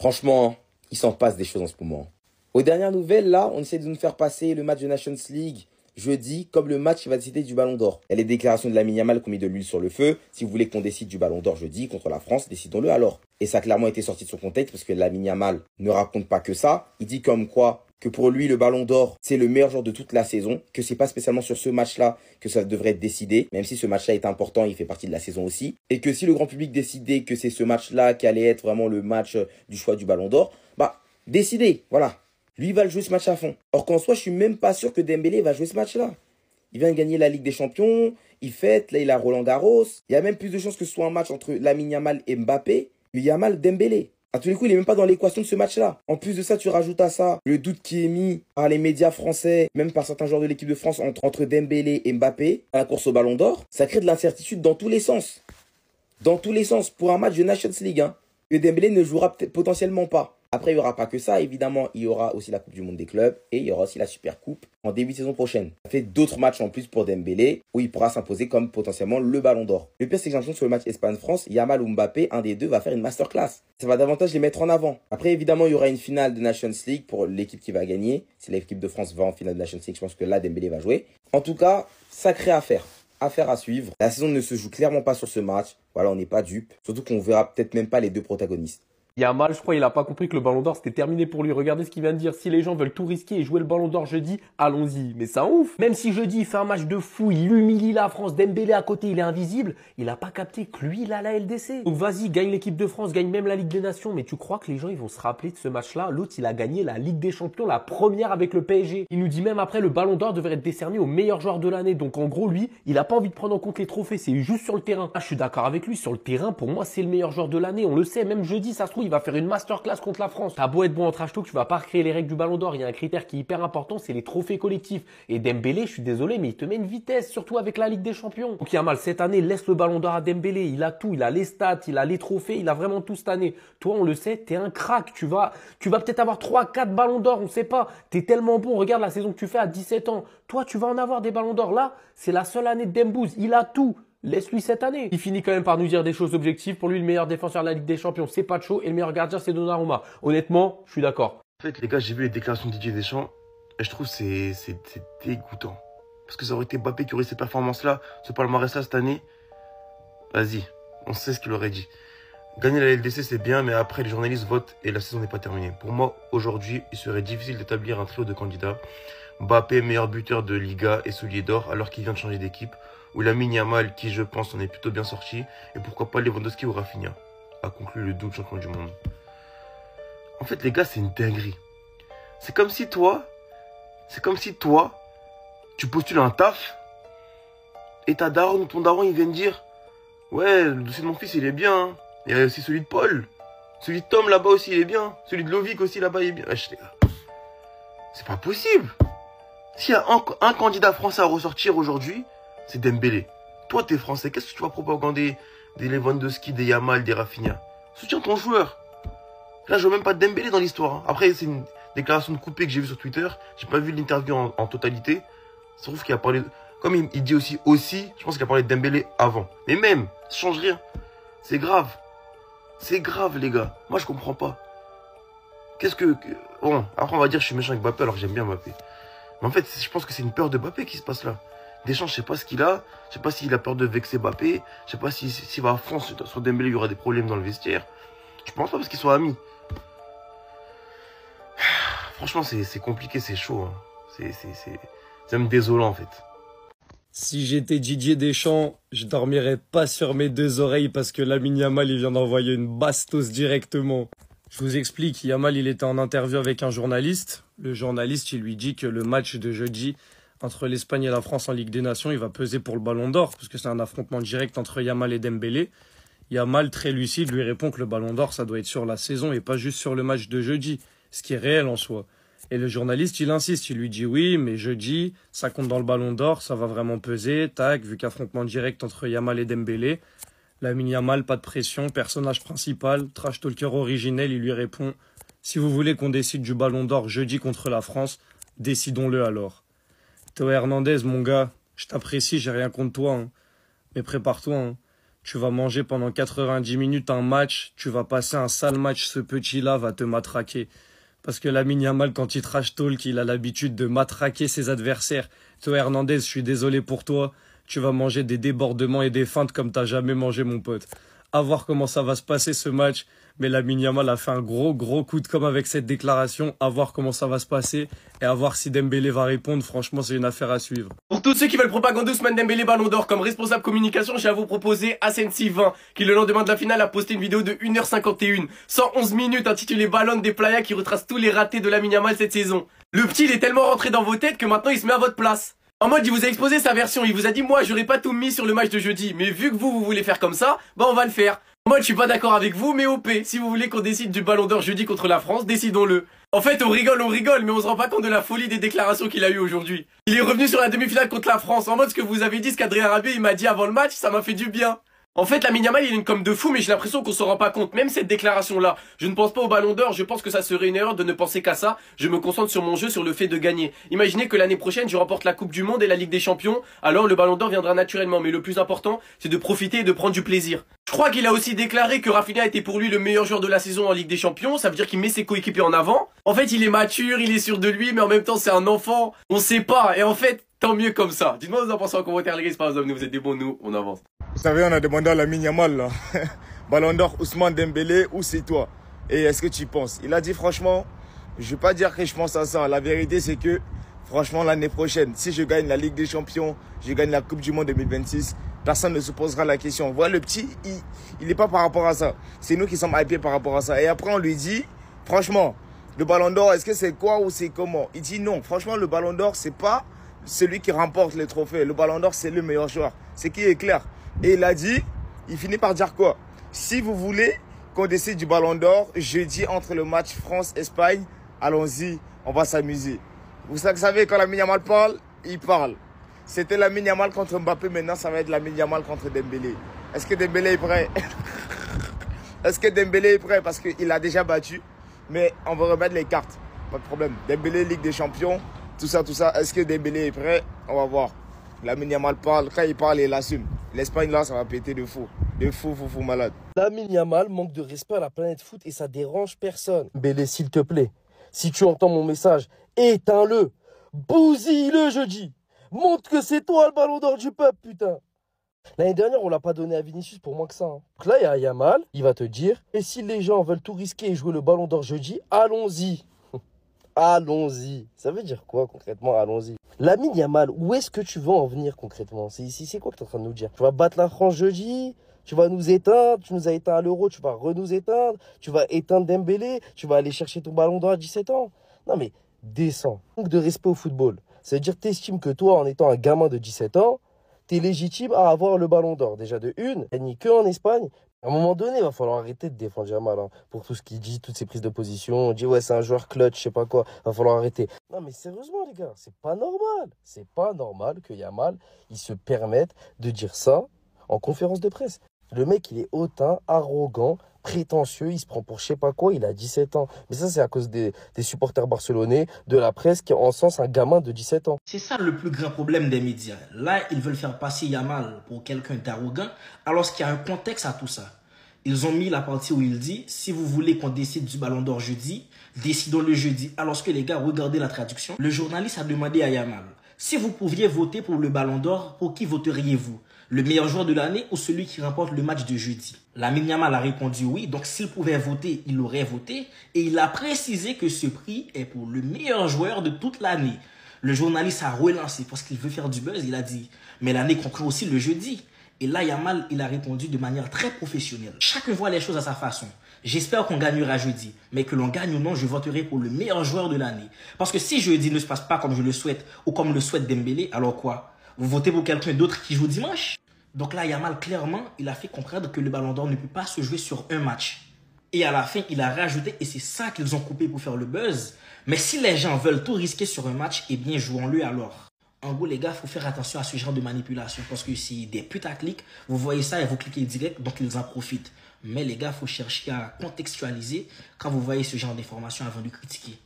Franchement, il s'en passe des choses en ce moment. Aux dernières nouvelles, là, on essaie de nous faire passer le match de Nations League jeudi comme le match qui va décider du Ballon d'Or. Il y a les déclarations de Lamine Yamal qui ont mis de l'huile sur le feu. Si vous voulez qu'on décide du Ballon d'Or jeudi contre la France, décidons-le alors. Et ça a clairement été sorti de son contexte parce que Lamine Yamal ne raconte pas que ça. Il dit comme quoi que pour lui, le Ballon d'Or, c'est le meilleur joueur de toute la saison, que c'est pas spécialement sur ce match-là que ça devrait être décidé, même si ce match-là est important, il fait partie de la saison aussi. Et que si le grand public décidait que c'est ce match-là qui allait être vraiment le match du choix du Ballon d'Or, bah, décidez, voilà. Lui, il va le jouer ce match à fond. Or qu'en soi, je suis même pas sûr que Dembélé va jouer ce match-là. Il vient de gagner la Ligue des Champions, il fête, là il a Roland Garros. Il y a même plus de chances que ce soit un match entre Lamine Yamal et Mbappé que Yamal Dembélé. À tous les coups, il n'est même pas dans l'équation de ce match-là. En plus de ça, tu rajoutes à ça le doute qui est mis par les médias français, même par certains joueurs de l'équipe de France entre Dembélé et Mbappé à la course au Ballon d'Or. Ça crée de l'incertitude dans tous les sens. Dans tous les sens, pour un match de Nations League, hein, que Dembélé ne jouera potentiellement pas. Après, il n'y aura pas que ça, évidemment, il y aura aussi la Coupe du Monde des clubs et il y aura aussi la Super Coupe en début de saison prochaine. Ça fait d'autres matchs en plus pour Dembélé où il pourra s'imposer comme potentiellement le Ballon d'Or. Le pire, c'est que j'ai l'impression que sur le match Espagne-France, Yamal ou Mbappé, un des deux va faire une masterclass. Ça va davantage les mettre en avant. Après, évidemment, il y aura une finale de Nations League pour l'équipe qui va gagner. Si l'équipe de France va en finale de Nations League, je pense que là, Dembélé va jouer. En tout cas, sacrée affaire. Affaire à suivre. La saison ne se joue clairement pas sur ce match. Voilà, on n'est pas dupe. Surtout qu'on verra peut-être même pas les deux protagonistes. Yamal, je crois, il a pas compris que le Ballon d'Or c'était terminé pour lui. Regardez ce qu'il vient de dire. Si les gens veulent tout risquer et jouer le Ballon d'Or jeudi, allons-y. Mais ça ouf. Même si jeudi il fait un match de fou, il humilie la France, Dembélé à côté, il est invisible. Il a pas capté que lui, il a la LDC. Donc vas-y, gagne l'équipe de France, gagne même la Ligue des Nations. Mais tu crois que les gens ils vont se rappeler de ce match-là? L'autre, il a gagné la Ligue des Champions, la première avec le PSG. Il nous dit même après le Ballon d'Or devrait être décerné au meilleur joueur de l'année. Donc en gros, lui, il a pas envie de prendre en compte les trophées. C'est juste sur le terrain. Ah, je suis d'accord avec lui. Sur le terrain, pour moi, c'est le meilleur joueur de l'année. On le sait. Même jeudi, ça se trouve, il va faire une masterclass contre la France. T'as beau être bon en trash talk, tu vas pas recréer les règles du Ballon d'Or. Il y a un critère qui est hyper important, c'est les trophées collectifs. Et Dembélé, je suis désolé, mais il te met une vitesse, surtout avec la Ligue des Champions. Donc Yamal, cette année, laisse le Ballon d'Or à Dembélé. Il a tout, il a les stats, il a les trophées, il a vraiment tout cette année. Toi, on le sait, t'es un crack. Tu vas peut-être avoir 3-4 Ballons d'Or, on sait pas. T'es tellement bon, regarde la saison que tu fais à 17 ans. Toi, tu vas en avoir des Ballons d'Or. Là, c'est la seule année de Dembouz. Il a tout. Laisse-lui cette année. Il finit quand même par nous dire des choses objectives. Pour lui, le meilleur défenseur de la Ligue des Champions, c'est Pacho. Et le meilleur gardien, c'est Donnarumma. Honnêtement, je suis d'accord. En fait, les gars, j'ai vu les déclarations de Didier Deschamps. Et je trouve que c'est dégoûtant. Parce que ça aurait été Mbappé qui aurait cette performance-là, ce palmarès-là cette année. Vas-y, on sait ce qu'il aurait dit. Gagner la LDC, c'est bien, mais après, les journalistes votent et la saison n'est pas terminée. Pour moi, aujourd'hui, il serait difficile d'établir un trio de candidats. Mbappé, meilleur buteur de Liga et soulier d'or, alors qu'il vient de changer d'équipe. Ou Lamine Yamal, qui je pense en est plutôt bien sorti, et pourquoi pas Lewandowski ou Rafinha, a conclu le double champion du monde. En fait, les gars, c'est une dinguerie. C'est comme si toi, tu postules un taf, et ta daronne ou ton daron, ils viennent dire, ouais, le dossier de mon fils, il est bien, hein. Il y a aussi celui de Paul, celui de Tom là-bas aussi, il est bien, celui de Lovic aussi là-bas, il est bien. Wesh, les gars, c'est pas possible. S'il y a un candidat français à ressortir aujourd'hui, c'est Dembélé. Toi, t'es français. Qu'est-ce que tu vas propagander des Lewandowski, des Yamal, des Rafinha? Soutiens ton joueur. Là, je vois même pas de Dembélé dans l'histoire. Hein. Après, c'est une déclaration de coupé que j'ai vue sur Twitter. J'ai pas vu l'interview en totalité. Ça trouve qu'il a parlé... Comme il dit aussi, je pense qu'il a parlé de Dembélé avant. Mais même, ça change rien. C'est grave. C'est grave, les gars. Moi, je comprends pas. Qu'est-ce que... Bon, après, on va dire que je suis méchant avec Mbappé alors que j'aime bien Mbappé. Mais en fait, je pense que c'est une peur de Mbappé qui se passe là. Deschamps, je sais pas ce qu'il a. Je sais pas s'il a peur de vexer Mbappé. Je sais pas s'il va à fond sur Dembélé, il y aura des problèmes dans le vestiaire. Je pense pas parce qu'ils sont amis. Franchement, c'est compliqué, c'est chaud. Hein. C'est même désolant en fait. Si j'étais Didier Deschamps, je dormirais pas sur mes deux oreilles parce que Lamine Yamal, il vient d'envoyer une bastos directement. Je vous explique, Yamal, il était en interview avec un journaliste. Le journaliste, il lui dit que le match de jeudi entre l'Espagne et la France en Ligue des Nations, il va peser pour le Ballon d'Or, parce que c'est un affrontement direct entre Yamal et Dembélé. Yamal, très lucide, lui répond que le Ballon d'Or, ça doit être sur la saison et pas juste sur le match de jeudi, ce qui est réel en soi. Et le journaliste, il insiste, il lui dit oui, mais jeudi, ça compte dans le Ballon d'Or, ça va vraiment peser, tac, vu qu'affrontement direct entre Yamal et Dembélé. Lamine Yamal, pas de pression, personnage principal, trash talker originel, il lui répond « Si vous voulez qu'on décide du Ballon d'Or jeudi contre la France, décidons-le alors. » Théo Hernandez, mon gars, je t'apprécie, j'ai rien contre toi, hein. Mais prépare-toi, hein. Tu vas manger pendant 90 minutes un match, tu vas passer un sale match, ce petit-là va te matraquer. Parce que Lamine Yamal, quand il trash talk, il a l'habitude de matraquer ses adversaires. Toi, Hernandez, je suis désolé pour toi. Tu vas manger des débordements et des feintes comme t'as jamais mangé, mon pote. À voir comment ça va se passer ce match. Mais Lamine Yamal a fait un gros coup de com' avec cette déclaration. À voir comment ça va se passer. Et à voir si Dembélé va répondre. Franchement, c'est une affaire à suivre. Pour tous ceux qui veulent propagande Ousmane Dembélé Ballon d'Or comme responsable communication, j'ai à vous proposer Asensi20, qui le lendemain de la finale a posté une vidéo de 1h51, 111 minutes intitulée Ballon des Playa, qui retrace tous les ratés de Lamine Yamal cette saison. Le petit, il est tellement rentré dans vos têtes que maintenant il se met à votre place. En mode, il vous a exposé sa version, il vous a dit, moi, j'aurais pas tout mis sur le match de jeudi, mais vu que vous voulez faire comme ça, bah on va le faire. En mode, je suis pas d'accord avec vous, mais OP, si vous voulez qu'on décide du Ballon d'Or jeudi contre la France, décidons-le. En fait, on rigole, mais on se rend pas compte de la folie des déclarations qu'il a eues aujourd'hui. Il est revenu sur la demi-finale contre la France, en mode, ce que vous avez dit, ce qu'Adrien Rabiot, il m'a dit avant le match, ça m'a fait du bien. En fait, Lamine Yamal, il a une com de fou, mais j'ai l'impression qu'on s'en rend pas compte. Même cette déclaration-là, je ne pense pas au Ballon d'Or, je pense que ça serait une erreur de ne penser qu'à ça. Je me concentre sur mon jeu, sur le fait de gagner. Imaginez que l'année prochaine, je remporte la Coupe du Monde et la Ligue des Champions, alors le Ballon d'Or viendra naturellement. Mais le plus important, c'est de profiter et de prendre du plaisir. Je crois qu'il a aussi déclaré que Rafinha était pour lui le meilleur joueur de la saison en Ligue des Champions. Ça veut dire qu'il met ses coéquipiers en avant. En fait, il est mature, il est sûr de lui, mais en même temps, c'est un enfant. On sait pas. Et en fait, tant mieux comme ça. Dites-moi ce que vous en pensez en commentaire, les gars. C'est pas grave, vous êtes des bons, nous, on avance. Vous savez, on a demandé à Lamine Yamal, là. Ballon d'Or, Ousmane Dembélé, où c'est toi? Et est-ce que tu y penses? Il a dit, franchement, je vais pas dire que je pense à ça. La vérité, c'est que, franchement, l'année prochaine, si je gagne la Ligue des Champions, je gagne la Coupe du Monde 2026, personne ne se posera la question. Voilà, le petit, il n'est pas par rapport à ça. C'est nous qui sommes hypés par rapport à ça. Et après, on lui dit, franchement, le Ballon d'Or, est-ce que c'est quoi ou c'est comment? Il dit non. Franchement, le Ballon d'Or, c'est pas celui qui remporte les trophées. Le Ballon d'Or, c'est le meilleur joueur. C'est qui est clair. Et il a dit, il finit par dire quoi? Si vous voulez qu'on décide du Ballon d'Or, jeudi entre le match France-Espagne, allons-y, on va s'amuser. Vous savez, quand Lamine Yamal parle, il parle. C'était Lamine Yamal contre Mbappé, maintenant ça va être Lamine Yamal contre Dembélé. Est-ce que Dembélé est prêt? Est-ce que Dembélé est prêt? Parce qu'il a déjà battu, mais on va remettre les cartes. Pas de problème. Dembélé, Ligue des Champions, tout ça. Est-ce que Dembélé est prêt? On va voir. Lamine Yamal parle, quand il parle, il assume. L'Espagne là, ça va péter de fou. De fou malade. Lamine Yamal manque de respect à la planète foot et ça dérange personne. Dembélé, s'il te plaît, si tu entends mon message, éteins-le. Bousille-le jeudi. Montre que c'est toi le Ballon d'Or du peuple, putain. L'année dernière, on l'a pas donné à Vinicius pour moins que ça. Donc là, il y a Yamal, il va te dire, et si les gens veulent tout risquer et jouer le Ballon d'Or jeudi, allons-y. Allons-y. Ça veut dire quoi concrètement, allons-y? Lamine Yamal, où est-ce que tu veux en venir concrètement? C'est quoi que tu es en train de nous dire? Tu vas battre la France jeudi? Tu vas nous éteindre? Tu nous as éteint à l'Euro, tu vas nous éteindre? Tu vas éteindre Dembélé? Tu vas aller chercher ton Ballon d'Or à 17 ans? Non mais, descends. Manque de respect au football. Ça veut dire que tu estimes que toi, en étant un gamin de 17 ans, tu es légitime à avoir le Ballon d'Or. Déjà de une, elle n'y que en Espagne. À un moment donné, il va falloir arrêter de défendre Yamal pour tout ce qu'il dit, toutes ses prises de position. On dit ouais, c'est un joueur clutch, je sais pas quoi. Il va falloir arrêter. Non mais sérieusement les gars, c'est pas normal. C'est pas normal que Yamal, il se permette de dire ça en conférence de presse. Le mec, il est hautain, arrogant, prétentieux, il se prend pour je sais pas quoi, il a 17 ans. Mais ça, c'est à cause des supporters barcelonais, de la presse qui encensent un gamin de 17 ans. C'est ça le plus grand problème des médias. Là, ils veulent faire passer Yamal pour quelqu'un d'arrogant, alors qu'il y a un contexte à tout ça. Ils ont mis la partie où il dit, si vous voulez qu'on décide du Ballon d'Or jeudi, décidons le jeudi. Alors que les gars, regardez la traduction. Le journaliste a demandé à Yamal, si vous pouviez voter pour le Ballon d'Or, pour qui voteriez-vous? Le meilleur joueur de l'année ou celui qui remporte le match de jeudi? Lamine Yamal a répondu oui, donc s'il pouvait voter, il aurait voté. Et il a précisé que ce prix est pour le meilleur joueur de toute l'année. Le journaliste a relancé parce qu'il veut faire du buzz, il a dit, mais l'année conclut aussi le jeudi. Et là, Yamal, il a répondu de manière très professionnelle. Chacun voit les choses à sa façon. J'espère qu'on gagnera jeudi. Mais que l'on gagne ou non, je voterai pour le meilleur joueur de l'année. Parce que si jeudi ne se passe pas comme je le souhaite ou comme le souhaite Dembélé, alors quoi? Vous votez pour quelqu'un d'autre qui joue dimanche? Donc là, Yamal, clairement, il a fait comprendre que le Ballon d'Or ne peut pas se jouer sur un match. Et à la fin, il a rajouté, et c'est ça qu'ils ont coupé pour faire le buzz. Mais si les gens veulent tout risquer sur un match, eh bien, jouons-le alors. En gros, les gars, il faut faire attention à ce genre de manipulation. Parce que c'est des putaclics, vous voyez ça et vous cliquez direct, donc ils en profitent. Mais les gars, il faut chercher à contextualiser quand vous voyez ce genre d'informations avant de critiquer.